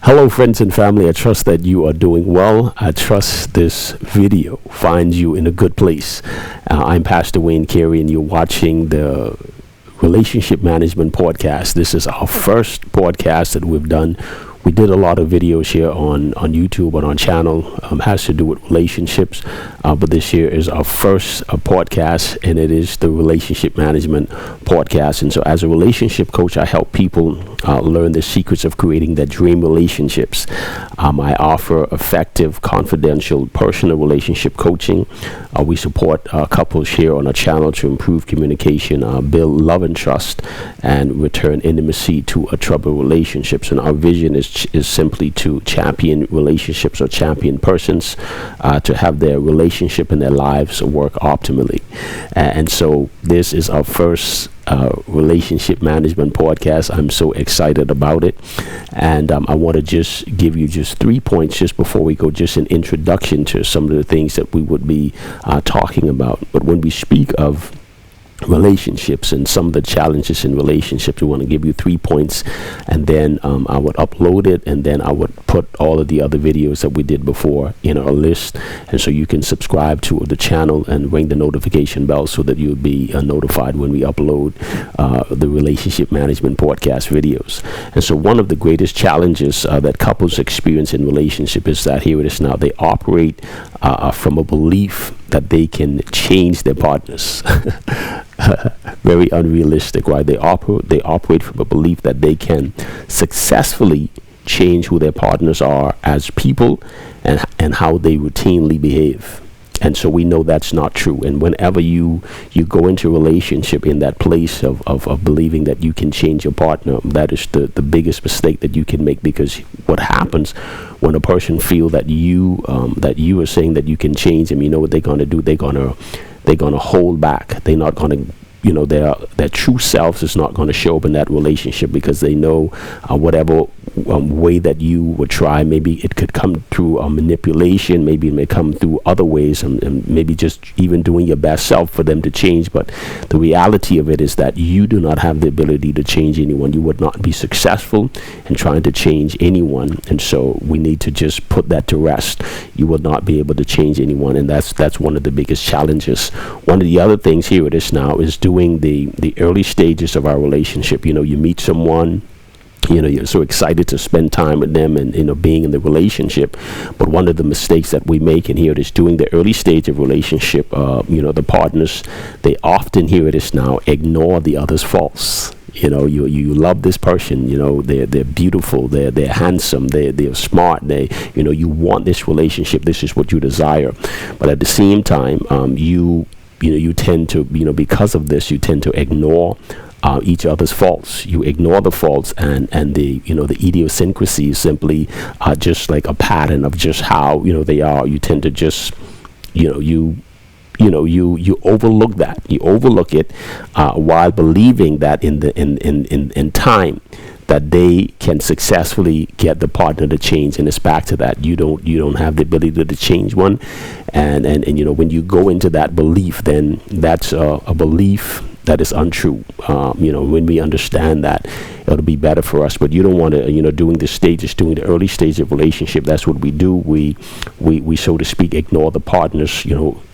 Hello friends and family, I trust that you are doing well. I trust this video finds you in a good place. I'm Pastor Wayne Carey and you're watching the Relationship Management Podcast. This is our first podcast that we've done. We did a lot of videos here on YouTube, on our channel, has to do with relationships, but this year is our first podcast, and it is the Relationship Management Podcast. And so as a relationship coach, I help people learn the secrets of creating their dream relationships. I offer effective, confidential, personal relationship coaching. We support couples here on our channel to improve communication, build love and trust, and return intimacy to a troubled relationships. And our vision is simply to champion relationships or champion persons to have their relationship and their lives work optimally. And so this is our first relationship management podcast. I'm so excited about it, and I want to just give you just 3 points just before we go, just an introduction to some of the things that we would be talking about. But when we speak of relationships and some of the challenges in relationships, we want to give you 3 points, and then I would upload it, and then I would put all of the other videos that we did before in our list, and so you can subscribe to the channel and ring the notification bell so that you'll be notified when we upload the Relationship Management Podcast videos. And so one of the greatest challenges that couples experience in relationship is that, here it is now, they operate from a belief that they can change their partners. Very unrealistic, right? They operate from a belief that they can successfully change who their partners are as people and how they routinely behave. And so we know that's not true. And whenever you go into a relationship in that place of believing that you can change your partner, that is the biggest mistake that you can make, because what happens when a person feel that you are saying that you can change them, you know what they're going to do? They're going to hold back. They're not going to, their true selves is not going to show up in that relationship, because they know whatever way that you would try, maybe it could come through manipulation, maybe it may come through other ways, and maybe just even doing your best self for them to change. But the reality of it is that you do not have the ability to change anyone. You would not be successful in trying to change anyone, and so we need to just put that to rest. You will not be able to change anyone, and that's one of the biggest challenges. One of the other things, here it is now, is doing the early stages of our relationship. You meet someone, you're so excited to spend time with them and being in the relationship. But one of the mistakes that we make in here is during the early stage of relationship, the partners, they often, here it is now, ignore the other's faults. You love this person, they're beautiful, they're handsome, they're smart, you want this relationship, this is what you desire. But at the same time, you tend to, because of this, you tend to ignore each other's faults. You ignore the faults and the idiosyncrasies simply are just like a pattern of just how they are. You tend to just you overlook that. You overlook it while believing that in time that they can successfully get the partner to change. And it's back to that. You don't have the ability to change one, and when you go into that belief, then that's a belief that is untrue. When we understand that, it'll be better for us. But you don't want to, during the early stage of relationship, that's what we do. We so to speak ignore the partners,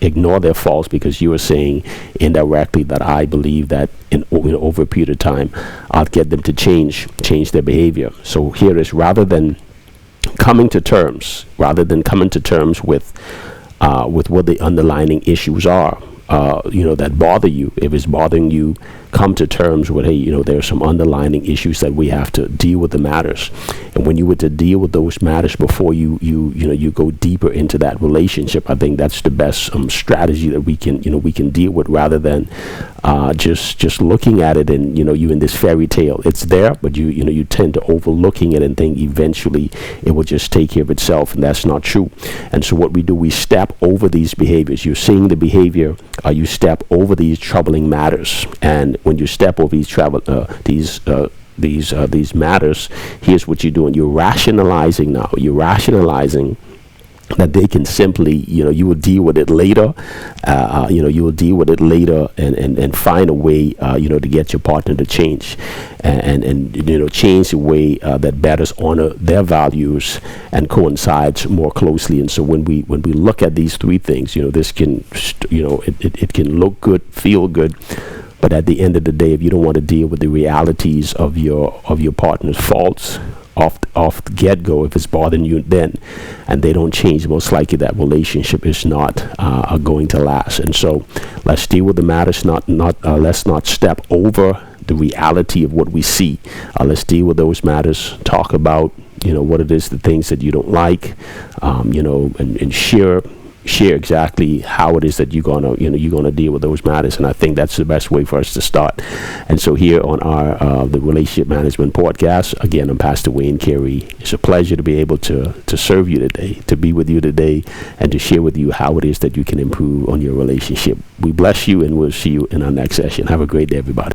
ignore their faults, because you are saying indirectly that I believe that over a period of time, I'll get them to change their behavior. So here is, rather than coming to terms with what the underlying issues are, that bother you. If it's bothering you, come to terms with, hey, there are some underlying issues that we have to deal with, the matters. And when you were to deal with those matters before you go deeper into that relationship, I think that's the best strategy that we can deal with, rather than just looking at it and you in this fairy tale. It's there, but you tend to overlooking it and think eventually it will just take care of itself, and that's not true. And so what we do, we step over these behaviors. You're seeing the behavior, you step over these troubling matters, and when you step over these matters, here's what you're doing. You're rationalizing now. You're rationalizing that they can simply, you will deal with it later. You will deal with it later and find a way, to get your partner to change and change the way that better honor their values and coincides more closely. And so when we look at these three things, this can, it can look good, feel good. But at the end of the day, if you don't want to deal with the realities of your partner's faults, off the get-go, if it's bothering you then and they don't change, most likely that relationship is not going to last. And so let's deal with the matters, let's not step over the reality of what we see. Let's deal with those matters, talk about what it is, the things that you don't like, and share exactly how it is that you're gonna deal with those matters. And I think that's the best way for us to start. And so here on our the Relationship Management Podcast, again, I'm Pastor Wayne Carey. It's a pleasure to be able to serve you today, to be with you today, and to share with you how it is that you can improve on your relationship. We bless you, and we'll see you in our next session. Have a great day, everybody.